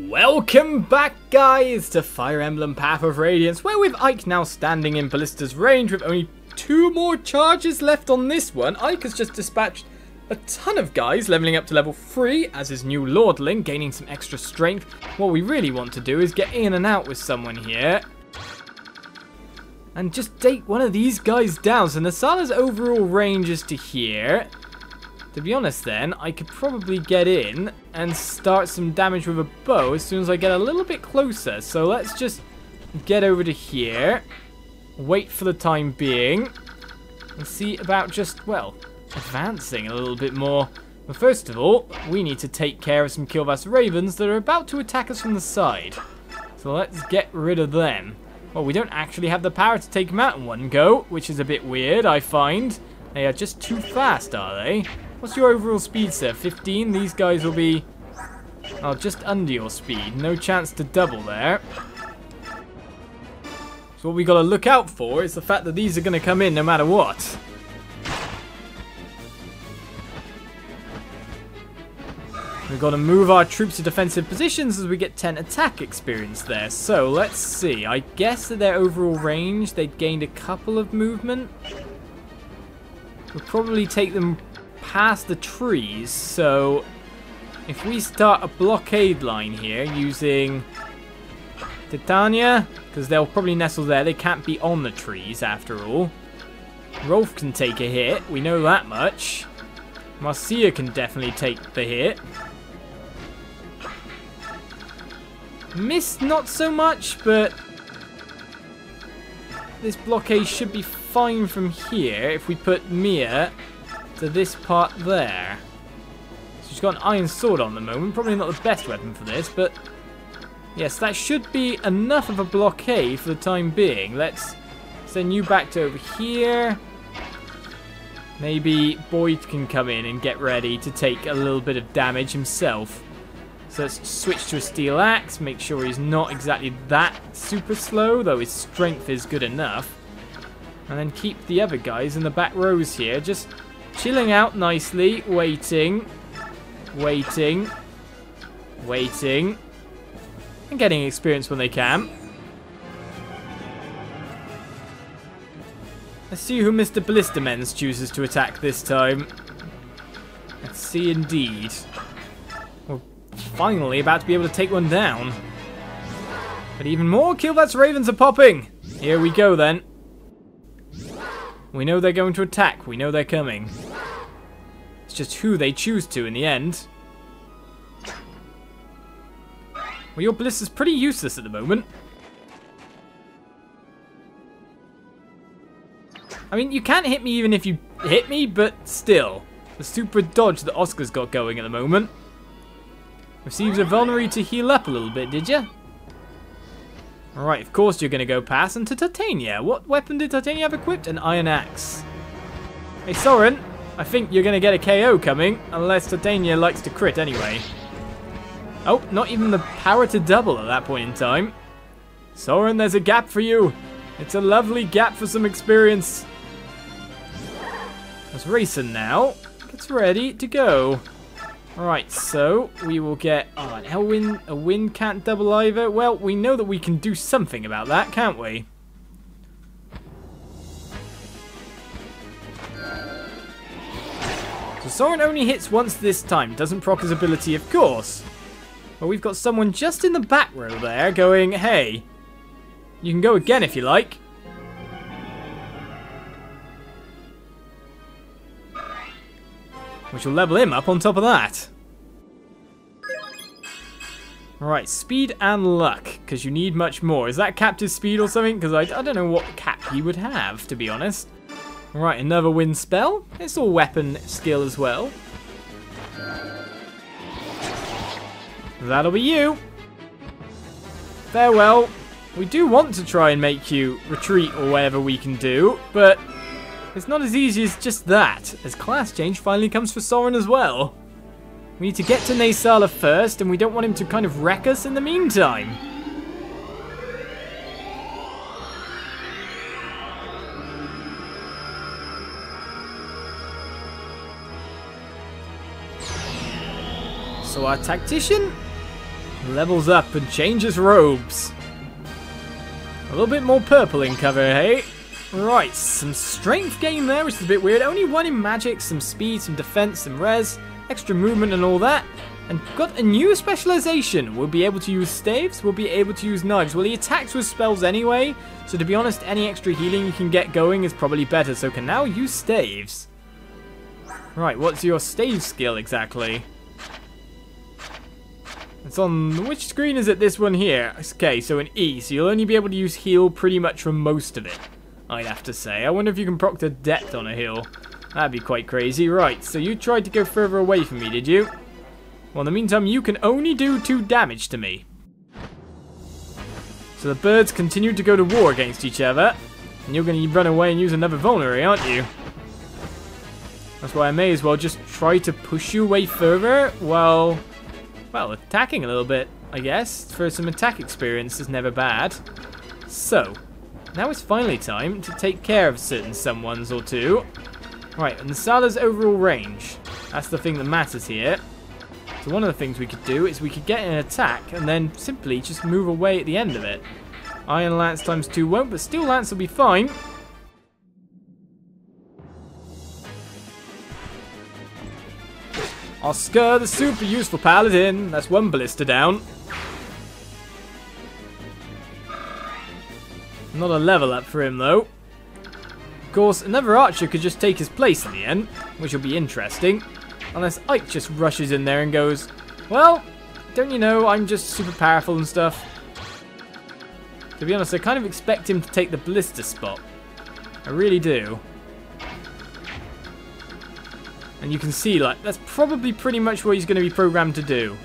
Welcome back, guys, to Fire Emblem Path of Radiance, where with Ike now standing in ballista's range with only 2 more charges left on this one. Ike has just dispatched a ton of guys, leveling up to level 3 as his new Lordling, gaining some extra strength. What we really want to do is get in and out with someone here and just take one of these guys down. So Naesala's overall range is to here. To be honest then, I could probably get in and start some damage with a bow as soon as I get a little bit closer. So let's just get over to here, wait for the time being, and see about just, well, advancing a little bit more. But first of all, we need to take care of some Kilvas Ravens that are about to attack us from the side. So let's get rid of them. Well, we don't actually have the power to take them out in one go, which is a bit weird, I find. They are just too fast, are they? What's your overall speed, sir? 15? These guys will be, oh, just under your speed. No chance to double there. So what we got to look out for is the fact that these are going to come in no matter what. We've got to move our troops to defensive positions as we get 10 attack experience there. So let's see. I guess that their overall range, they'd gained a couple of movement. We'll probably take them past the trees, so if we start a blockade line here using Titania, because they'll probably nestle there, they can't be on the trees after all. Rolf can take a hit, we know that much. Marcia can definitely take the hit. Mist not so much, but this blockade should be fine from here if we put Mia to this part there. So she's got an iron sword on the moment, probably not the best weapon for this, but yes, that should be enough of a blockade for the time being. Let's send you back to over here. Maybe Boyd can come in and get ready to take a little bit of damage himself. So let's switch to a steel axe, make sure he's not exactly that super slow, though his strength is good enough. And then keep the other guys in the back rows here, just chilling out nicely, waiting, and getting experience when they can. Let's see who Mr. Ballistamens chooses to attack this time. Let's see indeed. We're finally about to be able to take one down. But even more Kilvas Ravens are popping. Here we go then. We know they're going to attack. We know they're coming. It's just who they choose to in the end. Well, your ballista's pretty useless at the moment. I mean, you can't hit me even if you hit me, but still. The super dodge that Oscar's got going at the moment. Receives a vulnerary to heal up a little bit, did you? Alright, of course you're going to go past. And to Titania. What weapon did Titania have equipped? An iron axe. Hey, Soren. I think you're going to get a KO coming. Unless Titania likes to crit anyway. Oh, not even the power to double at that point in time. Soren, there's a gap for you. It's a lovely gap for some experience. That's racing now. Gets ready to go. Alright, so we will get... Oh, an Elwyn, a wind can't double either. Well, we know that we can do something about that, can't we? So Soren only hits once this time. Doesn't proc his ability, of course. But we've got someone just in the back row there going, hey, you can go again if you like. Which will level him up on top of that. Alright, speed and luck, because you need much more. Is that captive speed or something? Because I don't know what cap he would have, to be honest. Alright, another wind spell. It's all weapon skill as well. That'll be you. Farewell. We do want to try and make you retreat or whatever we can do, but it's not as easy as just that, as class change finally comes for Soren as well. We need to get to Naesala first, and we don't want him to kind of wreck us in the meantime. So our Tactician Levels up and changes robes. A little bit more purple in cover, hey? Right, some strength gain there, which is a bit weird. Only 1 in magic, some speed, some defense, some res, extra movement and all that. And got a new specialization. We'll be able to use staves, we'll be able to use knives. Well, he attacks with spells anyway, so to be honest, any extra healing you can get going is probably better, so can now use staves. Right, what's your stave skill exactly? It's on, which screen is it? This one here. Okay, so an E, so you'll only be able to use heal pretty much for most of it, I'd have to say. I wonder if you can proc to depth on a heal. That'd be quite crazy. Right, so you tried to go further away from me, did you? Well, in the meantime, you can only do 2 damage to me. So the birds continue to go to war against each other. And you're going to run away and use another vulnerary, aren't you? That's why I may as well just try to push you away further while, well, attacking a little bit, I guess. For some attack experience is never bad. So, now it's finally time to take care of certain someones or two. Right, and Naesala's overall range. That's the thing that matters here. So one of the things we could do is we could get an attack and then simply just move away at the end of it. Iron Lance times 2 won't, but Steel Lance will be fine. Oscar, the super useful paladin. That's 1 ballista down. Not a level up for him though. Of course, another archer could just take his place in the end, which will be interesting. Unless Ike just rushes in there and goes, well, don't you know, I'm just super powerful and stuff. To be honest, I kind of expect him to take the ballista spot. I really do. And you can see, like, that's probably pretty much what he's going to be programmed to do.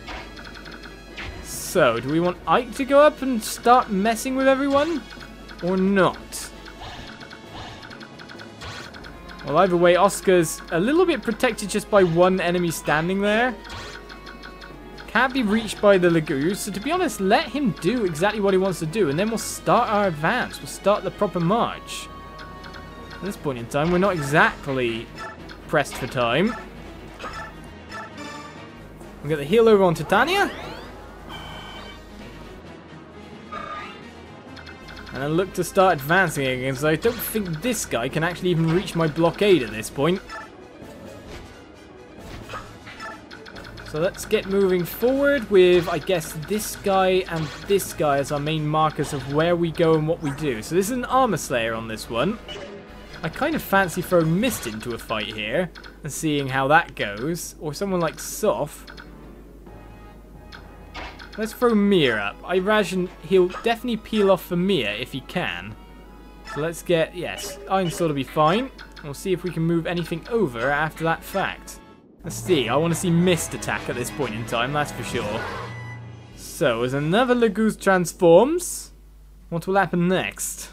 So, do we want Ike to go up and start messing with everyone? Or not? Well, either way, Oscar's a little bit protected just by 1 enemy standing there. Can't be reached by the Lagoon, so to be honest, let him do exactly what he wants to do, and then we'll start our advance. We'll start the proper march. At this point in time, we're not exactly pressed for time. We'll get the heal over on Titania. And then look to start advancing again, because I don't think this guy can actually even reach my blockade at this point. So let's get moving forward with, I guess, this guy and this guy as our main markers of where we go and what we do. So this is an armor slayer on this one. I kind of fancy throwing Mist into a fight here and seeing how that goes. Or someone like Soph. Let's throw Mia up. I imagine he'll definitely peel off for Mia if he can. So let's get, yes, Iron Sword will be fine. We'll see if we can move anything over after that fact. Let's see, I want to see Mist attack at this point in time, that's for sure. So, as another Lagoose transforms, what will happen next?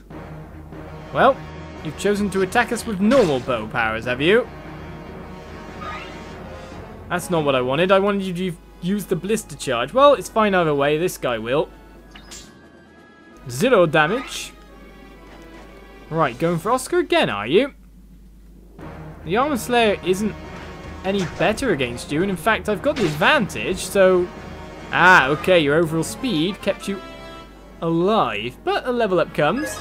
Well, you've chosen to attack us with normal bow powers, have you? That's not what I wanted. I wanted you to use the blister charge. Well, it's fine either way. This guy will. 0 damage. Right, going for Oscar again, are you? The Armor Slayer isn't any better against you, and in fact, I've got the advantage, so... Ah, okay, your overall speed kept you alive, but a level up comes.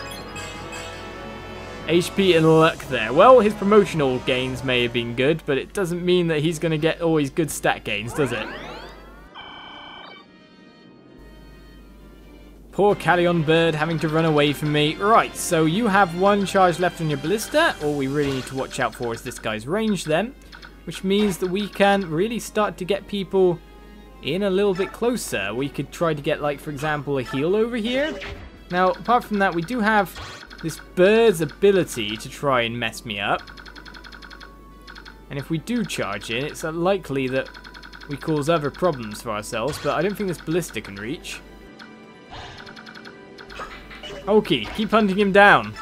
HP and luck there. Well, his promotional gains may have been good, but it doesn't mean that he's going to get always good stat gains, does it? Poor Callion Bird having to run away from me. Right, so you have 1 charge left on your ballista. All we really need to watch out for is this guy's range then, which means that we can really start to get people in a little bit closer. We could try to get, like, for example, a heal over here. Now, apart from that, we do have this bird's ability to try and mess me up. And if we do charge in, it's likely that we cause other problems for ourselves, but I don't think this ballista can reach. Okay, keep hunting him down.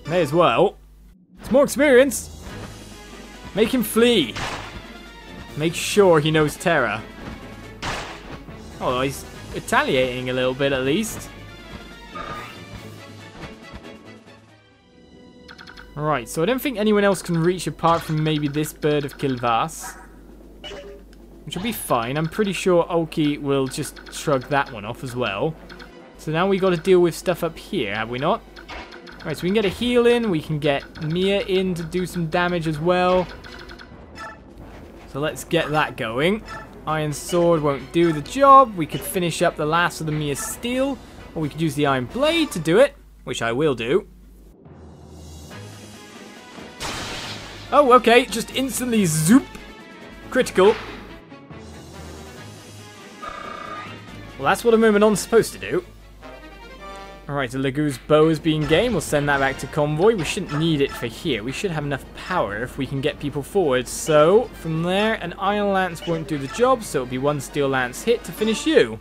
May as well. It's more experience. Make him flee. Make sure he knows terror. Oh, he's retaliating a little bit at least. Alright, so I don't think anyone else can reach apart from maybe this bird of Kilvas. which will be fine. I'm pretty sure Ulki will just shrug that one off as well. So now we got to deal with stuff up here, have we not? Alright, so we can get a heal in. We can get Mia in to do some damage as well. So let's get that going. Iron Sword won't do the job. We could finish up the last of the Mia's steel. Or we could use the Iron Blade to do it, which I will do. Oh, okay. Just instantly zoop. Critical. Well, that's what a Myrmidon's supposed to do. Alright, the Legu's bow is being gained. We'll send that back to Convoy. We shouldn't need it for here. We should have enough power if we can get people forward. So, from there, an Iron Lance won't do the job, so it'll be one Steel Lance hit to finish you.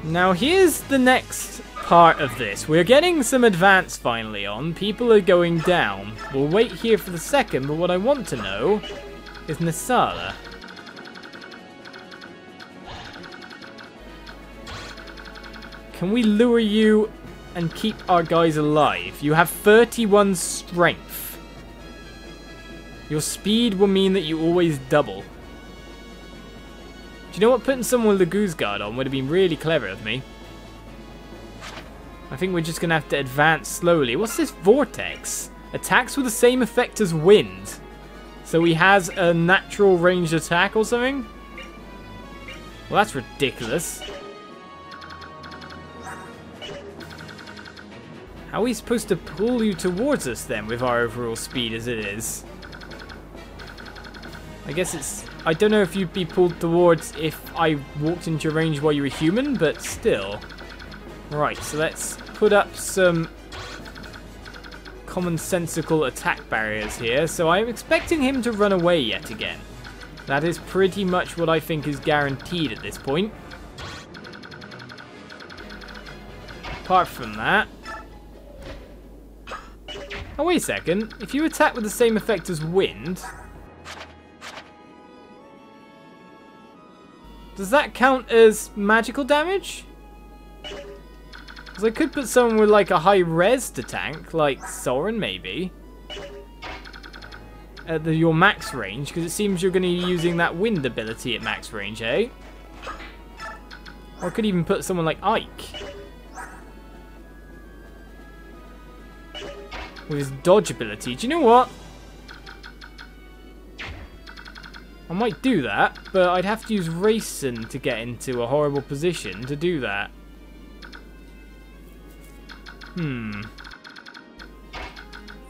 Now, here's the next part of this. We're getting some advance finally on. People are going down. We'll wait here for the second, but what I want to know is Naesala. Can we lure you and keep our guys alive? You have 31 strength. Your speed will mean that you always double. Do you know what? Putting someone with Legu's Guard on would have been really clever of me. I think we're just going to have to advance slowly. What's this vortex? Attacks with the same effect as wind. So he has a natural ranged attack or something? Well, that's ridiculous. How are we supposed to pull you towards us then with our overall speed as it is? I guess it's... I don't know if you'd be pulled towards if I walked into your range while you were human, but still. Right, so let's put up some commonsensical attack barriers here. So I'm expecting him to run away yet again. That is pretty much what I think is guaranteed at this point. Apart from that... Oh, wait a second. If you attack with the same effect as wind... Does that count as magical damage? Because I could put someone with like a high res to tank, like Soren maybe. At your max range, because it seems you're going to be using that wind ability at max range, eh? Or I could even put someone like Ike. With his dodge ability. Do you know what? I might do that, but I'd have to use Racing to get into a horrible position to do that.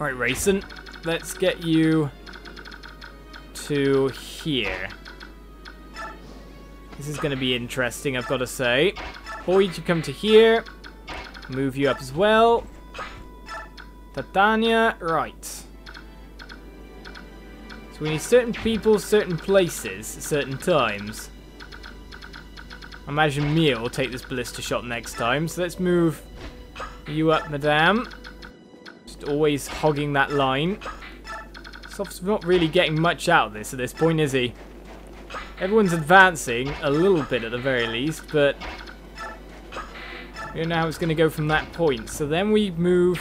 Alright, Racing. Let's get you to here. This is going to be interesting, I've got to say. Boyd, you come to here. Move you up as well. Titania, right. So we need certain people, certain places, at certain times. I imagine Mia will take this ballista shot next time, so let's move you up, madame. Just always hogging that line. Soft's not really getting much out of this at this point, is he? Everyone's advancing, a little bit at the very least, but we don't know how it's going to go from that point. So then we move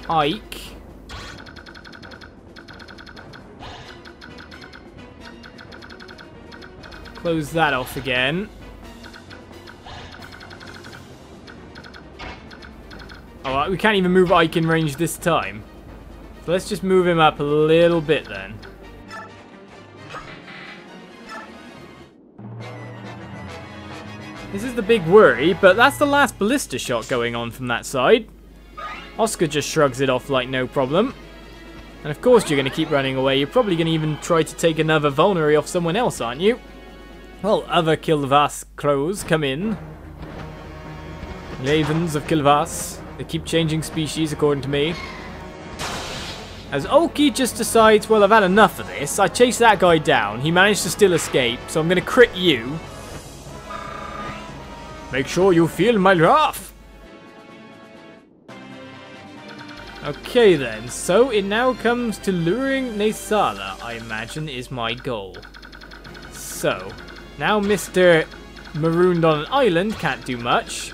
Ike. Close that off again. Oh, we can't even move Ike in range this time. So let's just move him up a little bit then. This is the big worry, but that's the last ballista shot going on from that side. Oscar just shrugs it off like no problem. And of course you're going to keep running away. You're probably going to even try to take another vulnerary off someone else, aren't you? Well, other Kilvas crows come in. Ravens of Kilvas. They keep changing species, according to me. As Ulki just decides, well, I've had enough of this. I chased that guy down. He managed to still escape, so I'm going to crit you. Make sure you feel my wrath. Okay, then. So it now comes to luring Naesala, I imagine, is my goal. So, now Mr. Marooned on an island can't do much.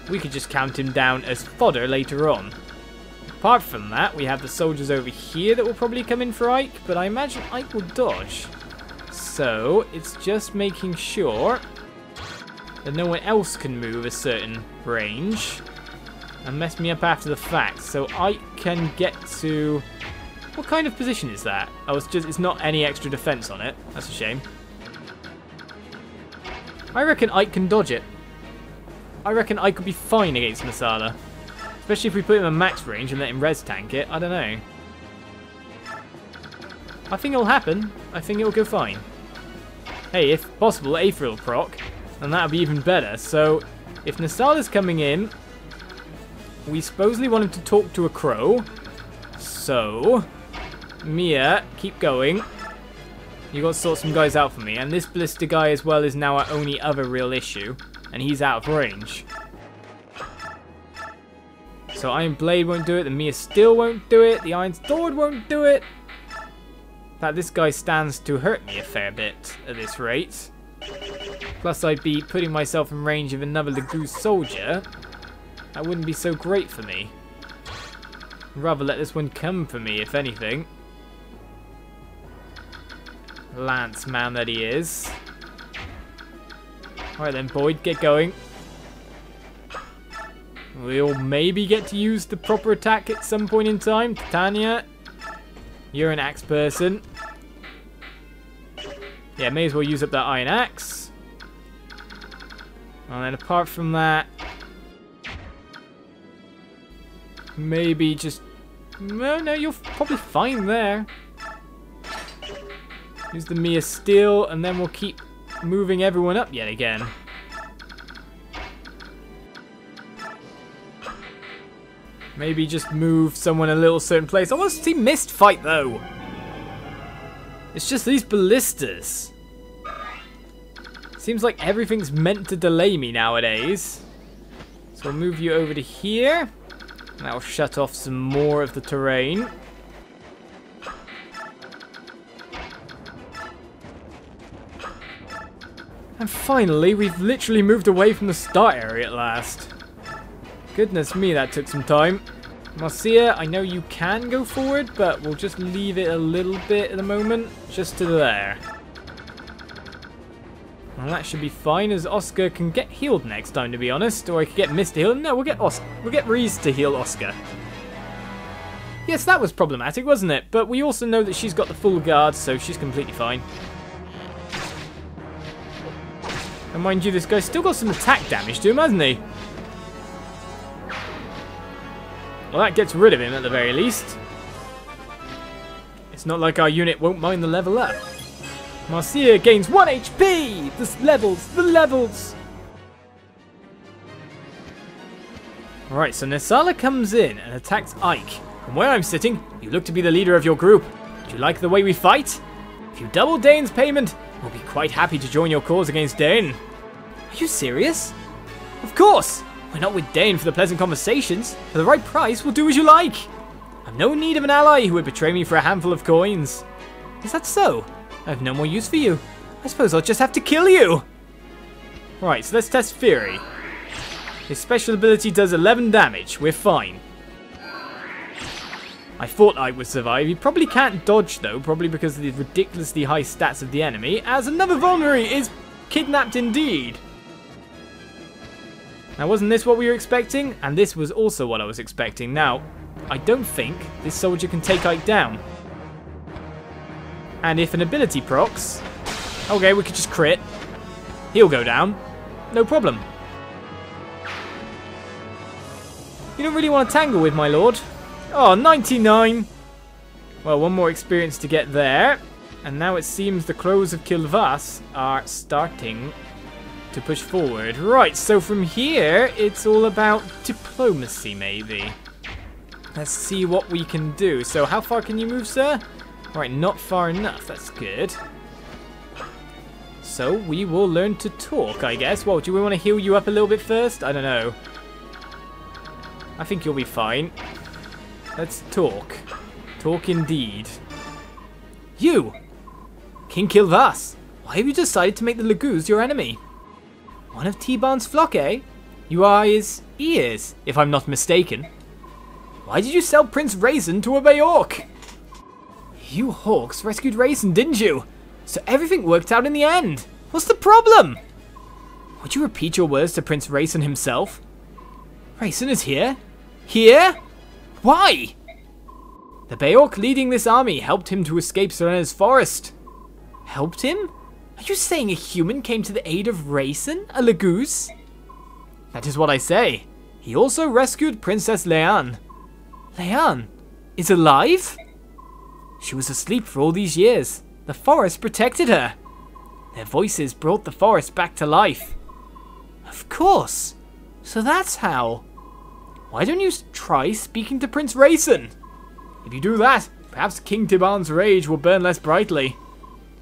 we could just count him down as fodder later on. Apart from that, we have the soldiers over here that will probably come in for Ike, but I imagine Ike will dodge. So, it's just making sure that no one else can move a certain range and mess me up after the fact. So Ike can get to... What kind of position is that? Oh, it's not any extra defense on it. That's a shame. I reckon Ike can dodge it. I reckon Ike could be fine against Naesala. Especially if we put him in max range and let him res tank it. I don't know. I think it'll happen. I think it'll go fine. Hey, if possible, Aetheril proc, then that'll be even better. So, if Naesala's coming in, we supposedly want him to talk to a crow. So, Mia, keep going. You got to sort some guys out for me. And this ballista guy as well is now our only other real issue. And he's out of range. So Iron Blade won't do it. The Mia Steel won't do it. The Iron Sword won't do it. In fact, this guy stands to hurt me a fair bit at this rate. Plus, I'd be putting myself in range of another Legoose soldier. That wouldn't be so great for me. I'd rather let this one come for me, if anything. Lance man that he is. Alright then, Boyd, get going. We'll maybe get to use the proper attack at some point in time. Titania, you're an axe person. Yeah, may as well use up that iron axe. And then apart from that, maybe just... No, you're probably fine there. Use the Mia Steel, and then we'll keep moving everyone up yet again. Maybe just move someone a little certain place. I want to see Mist fight, though. It's just these ballistas. Seems like everything's meant to delay me nowadays. So I'll move you over to here. That'll shut off some more of the terrain. And finally, we've literally moved away from the start area at last. Goodness me, that took some time. Marcia, I know you can go forward, but we'll just leave it a little bit at the moment, just to there. And that should be fine, as Oscar can get healed next time, to be honest. Or I could get Mist to heal. No, we'll get Reese to heal Oscar. Yes, that was problematic, wasn't it? But we also know that she's got the full guard, so she's completely fine. And mind you, this guy's still got some attack damage to him, hasn't he? Well, that gets rid of him at the very least. It's not like our unit won't mind the level up. Marcia gains 1 HP! The levels! Alright, so Naesala comes in and attacks Ike. From where I'm sitting, you look to be the leader of your group. Do you like the way we fight? If you double Dane's payment, we'll be quite happy to join your cause against Dane. Are you serious? Of course! We're not with Dane for the pleasant conversations. For the right price, we'll do as you like. I've no need of an ally who would betray me for a handful of coins. Is that so? I have no more use for you. I suppose I'll just have to kill you. Right, so let's test Fury. His special ability does 11 damage. We're fine. I thought I would survive. He probably can't dodge, though, probably because of the ridiculously high stats of the enemy, as another vulnerary is kidnapped indeed. Now, wasn't this what we were expecting? And this was also what I was expecting. Now, I don't think this soldier can take Ike down. And if an ability procs... Okay, we could just crit. He'll go down. No problem. You don't really want to tangle with, my lord. Oh, 99. Well, one more experience to get there. And now it seems the crows of Kilvas are starting to push forward. Right, so from here, it's all about diplomacy, maybe. Let's see what we can do. So, how far can you move, sir? Right, not far enough. That's good. So, we will learn to talk, I guess. Well, do we want to heal you up a little bit first? I don't know. I think you'll be fine. Let's talk. Talk indeed. You! King Kilvas, why have you decided to make the Legoose your enemy? One of T-Barn's flock, eh? You are his ears, if I'm not mistaken. Why did you sell Prince Raisin to a Bayork? You hawks rescued Raisin, didn't you? So everything worked out in the end. What's the problem? Would you repeat your words to Prince Raisin himself? Raisin is here? Here? Why? The Bayork leading this army helped him to escape Soren's forest. Helped him? Are you saying a human came to the aid of Raisin, a Lagoose? That is what I say. He also rescued Princess Leanne. Leanne is alive? She was asleep for all these years. The forest protected her. Their voices brought the forest back to life. Of course. So that's how. Why don't you try speaking to Prince Raisin? If you do that, perhaps King Tiban's rage will burn less brightly.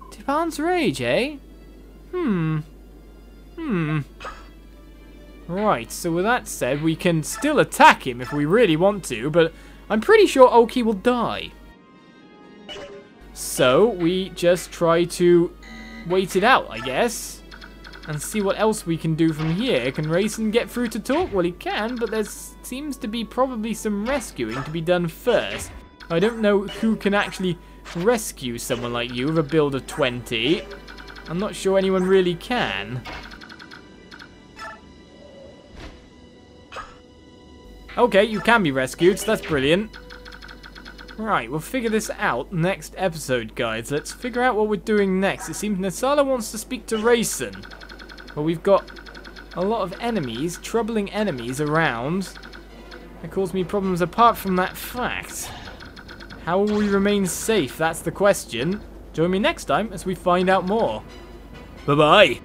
Tiban's rage, eh? Right, so with that said, we can still attack him if we really want to, but I'm pretty sure Ulki will die. So, we just try to wait it out, I guess, and see what else we can do from here. Can Raisin get through to talk? Well, he can, but there seems to be probably some rescuing to be done first. I don't know who can actually rescue someone like you with a build of 20. I'm not sure anyone really can. Okay, you can be rescued, so that's brilliant. Right, we'll figure this out next episode, guys. Let's figure out what we're doing next. It seems Naesala wants to speak to Raisin. But we've got a lot of enemies, troubling enemies around. That cause me problems apart from that fact. How will we remain safe? That's the question. Join me next time as we find out more. Bye-bye.